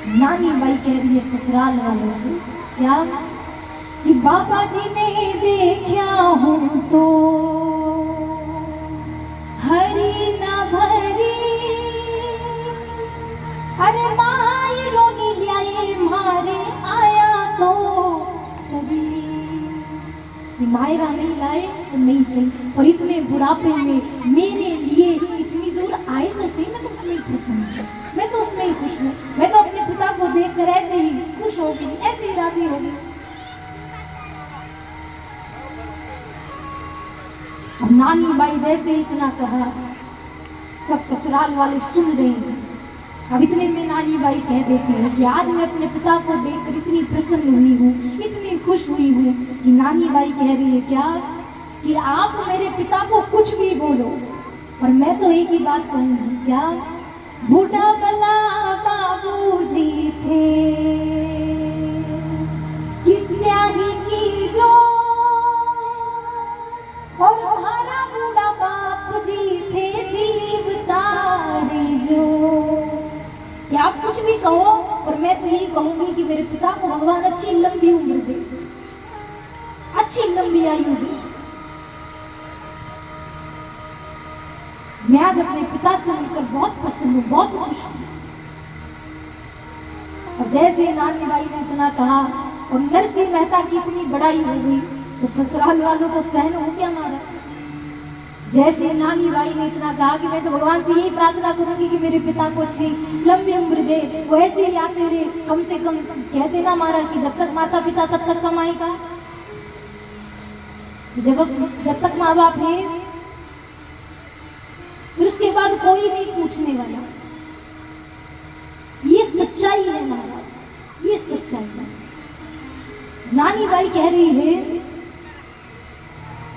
नानी बाई कह रही है ससुराल वालों से क्या कि बाबा जी ने देखा हूँ तो हरी ना भरी, अरे माई रोनी लियाए मारे आया तो सही, माए रानी लाए तो नहीं सही, और इतने बुढ़ापे में मेरे लिए इतनी दूर आए तो सही। मैं तो उसमें ही प्रसन्न हूँ, मैं तो उसमें ही खुश हूँ, मैं तो अपने पिता को देखकर ऐसे ही खुश हो गई, ऐसे ही राजी हो गई। अब नानी बाई जैसे इतना कहा, सब ससुराल वाले सुन रहे हैं। अब इतने में नानी बाई कह देती है कि आज मैं अपने पिता को देखकर इतनी प्रसन्न हुई हूँ, इतनी खुश हुई हूँ कि नानी बाई कह रही है क्या कि आप मेरे पिता को कुछ भी बोलो, और मैं तो एक ही बात कहूँगी, क्या बूढ़ा भला बाबूजी थे किस स्याही की जो, और हमारा बूढ़ा बाप जी थे जीव तारे जो। क्या आप कुछ भी कहो, और मैं तो यही कहूंगी कि मेरे पिता को भगवान अच्छी लंबी उम्र दे, अच्छी लंबी आयु दे। मैं आज अपने पिता से मिलकर बहुत प्रसन्न हूँ, बहुत खुश हूँ। और जैसे नानी बाई ने इतना कहा और नरसिंह मेहता की इतनी बड़ाई हो गई तो ससुराल वालों को सहन हो क्या मारा। जैसे नानी बाई ने इतना कहा कि मैं तो भगवान से यही प्रार्थना करूंगी कि मेरे पिता को अच्छी लंबी उम्र दे, वो ऐसे ही आते रहे, कम से कम कह देना मारा कि जब तक माता पिता तब तक कमाएगा, जब तक माँ बाप है फिर उसके बाद कोई नहीं पूछने वाला। ये सच्चाई है मारा, ये सच्चाई है। नानी बाई कह रही है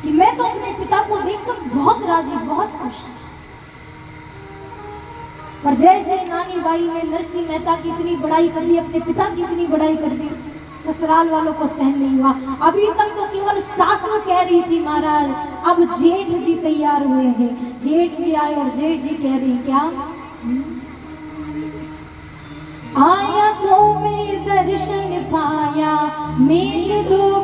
कि मैं तो अपने पिता को देखकर बहुत राजी, बहुत खुश। पर जैसे नानी बाई ने नरसिंह मेहता की इतनी बड़ाई कर दी, अपने पिता की इतनी बड़ाई कर दी, ससुराल वालों को सहन नहीं हुआ। अभी तक तो केवल सासू कह रही थी महाराज, अब जेठ जी तैयार हुए हैं, जेठ जी आए और जेठ जी कह रही क्या आया तो मैं दर्शन पाया मेल दो